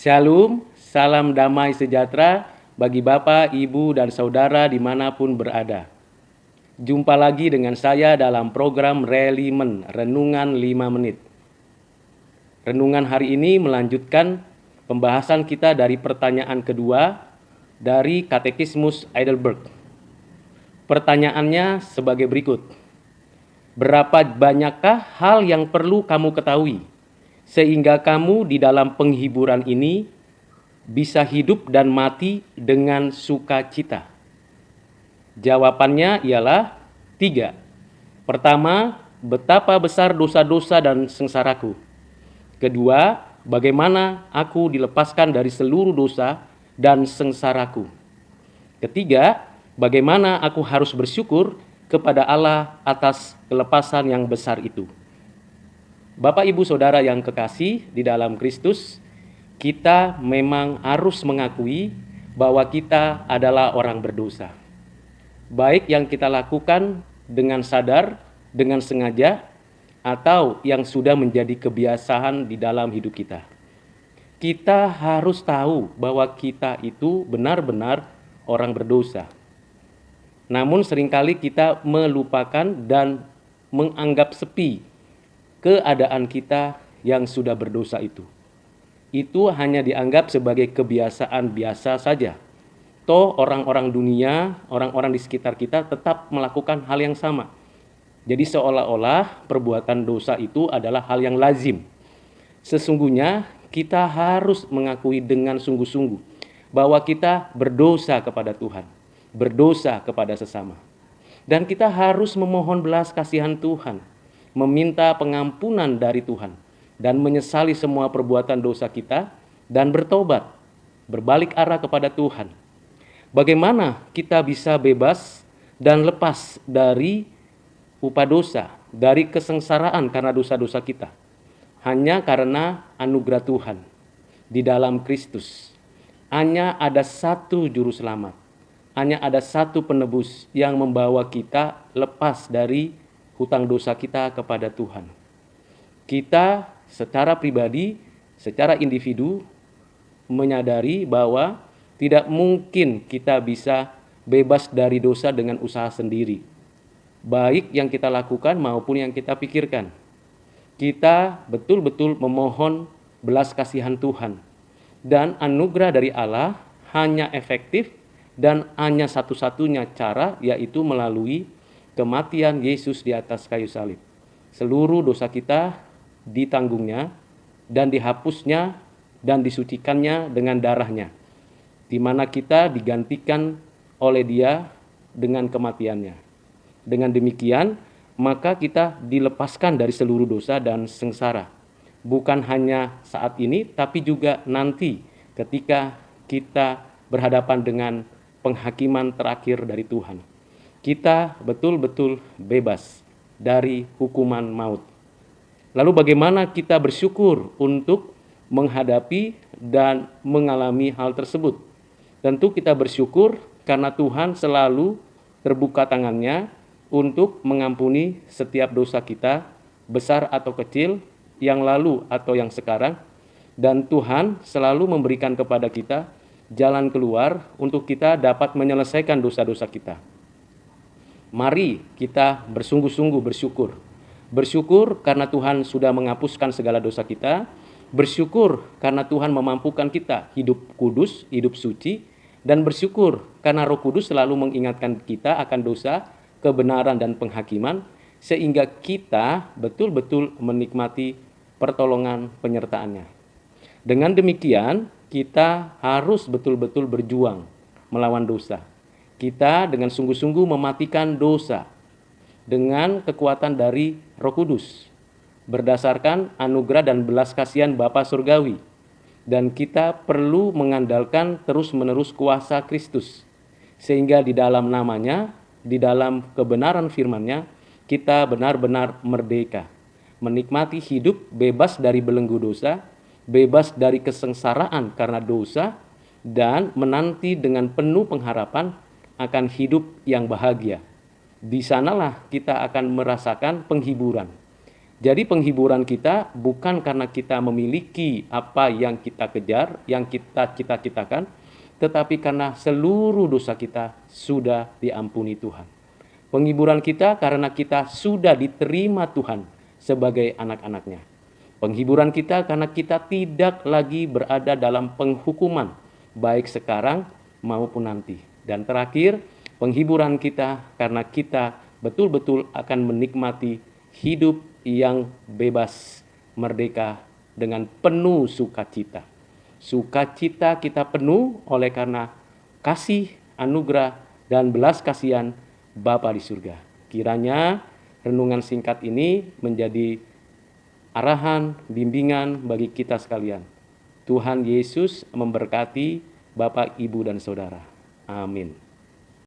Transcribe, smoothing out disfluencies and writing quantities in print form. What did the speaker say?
Shalom, salam damai sejahtera bagi Bapak, Ibu, dan Saudara dimanapun berada. Jumpa lagi dengan saya dalam program Relimen, Renungan 5 Menit. Renungan hari ini melanjutkan pembahasan kita dari pertanyaan kedua dari Katekismus Heidelberg. Pertanyaannya sebagai berikut. Berapa banyakkah hal yang perlu kamu ketahui sehingga kamu di dalam penghiburan ini bisa hidup dan mati dengan sukacita? Jawabannya ialah 3. Pertama, betapa besar dosa-dosa dan sengsaraku. Kedua, bagaimana aku dilepaskan dari seluruh dosa dan sengsaraku. Ketiga, bagaimana aku harus bersyukur kepada Allah atas kelepasan yang besar itu. Bapak, Ibu, Saudara yang kekasih di dalam Kristus, kita memang harus mengakui bahwa kita adalah orang berdosa. Baik yang kita lakukan dengan sadar, dengan sengaja, atau yang sudah menjadi kebiasaan di dalam hidup kita. Kita harus tahu bahwa kita itu benar-benar orang berdosa. Namun seringkali kita melupakan dan menganggap sepi keadaan kita yang sudah berdosa itu. Itu hanya dianggap sebagai kebiasaan biasa saja. Toh orang-orang dunia, orang-orang di sekitar kita tetap melakukan hal yang sama. Jadi seolah-olah perbuatan dosa itu adalah hal yang lazim. Sesungguhnya kita harus mengakui dengan sungguh-sungguh bahwa kita berdosa kepada Tuhan, berdosa kepada sesama. Dan kita harus memohon belas kasihan Tuhan, meminta pengampunan dari Tuhan, dan menyesali semua perbuatan dosa kita, dan bertobat, berbalik arah kepada Tuhan. Bagaimana kita bisa bebas dan lepas dari upah dosa, dari kesengsaraan karena dosa-dosa kita? Hanya karena anugerah Tuhan di dalam Kristus. Hanya ada satu juru selamat, hanya ada satu penebus yang membawa kita lepas dari hutang dosa kita kepada Tuhan. Kita secara pribadi, secara individu menyadari bahwa tidak mungkin kita bisa bebas dari dosa dengan usaha sendiri, baik yang kita lakukan maupun yang kita pikirkan. Kita betul-betul memohon belas kasihan Tuhan, dan anugerah dari Allah hanya efektif dan hanya satu-satunya cara, yaitu melalui kematian Yesus di atas kayu salib. Seluruh dosa kita ditanggungnya dan dihapusnya dan disucikannya dengan darahnya, di mana kita digantikan oleh Dia dengan kematiannya. Dengan demikian, maka kita dilepaskan dari seluruh dosa dan sengsara. Bukan hanya saat ini, tapi juga nanti ketika kita berhadapan dengan penghakiman terakhir dari Tuhan. Kita betul-betul bebas dari hukuman maut. Lalu bagaimana kita bersyukur untuk menghadapi dan mengalami hal tersebut? Tentu kita bersyukur karena Tuhan selalu terbuka tangannya untuk mengampuni setiap dosa kita, besar atau kecil, yang lalu atau yang sekarang. Dan Tuhan selalu memberikan kepada kita jalan keluar untuk kita dapat menyelesaikan dosa-dosa kita. Mari kita bersungguh-sungguh bersyukur. Bersyukur karena Tuhan sudah menghapuskan segala dosa kita. Bersyukur karena Tuhan memampukan kita hidup kudus, hidup suci. Dan bersyukur karena Roh Kudus selalu mengingatkan kita akan dosa, kebenaran dan penghakiman, sehingga kita betul-betul menikmati pertolongan penyertaannya. Dengan demikian, kita harus betul-betul berjuang melawan dosa. Kita dengan sungguh-sungguh mematikan dosa dengan kekuatan dari Roh Kudus, berdasarkan anugerah dan belas kasihan Bapa Surgawi. Dan kita perlu mengandalkan terus-menerus kuasa Kristus, sehingga di dalam namanya, di dalam kebenaran firman-Nya, kita benar-benar merdeka, menikmati hidup bebas dari belenggu dosa, bebas dari kesengsaraan karena dosa, dan menanti dengan penuh pengharapan akan hidup yang bahagia. Di sanalah kita akan merasakan penghiburan. Jadi penghiburan kita bukan karena kita memiliki apa yang kita kejar, yang kita cita-citakan, tetapi karena seluruh dosa kita sudah diampuni Tuhan. Penghiburan kita karena kita sudah diterima Tuhan sebagai anak-anaknya. Penghiburan kita karena kita tidak lagi berada dalam penghukuman, baik sekarang maupun nanti. Dan terakhir, penghiburan kita karena kita betul-betul akan menikmati hidup yang bebas, merdeka, dengan penuh sukacita. Sukacita kita penuh oleh karena kasih, anugerah, dan belas kasihan Bapa di surga. Kiranya renungan singkat ini menjadi arahan, bimbingan bagi kita sekalian. Tuhan Yesus memberkati Bapak, Ibu, dan Saudara. Amin.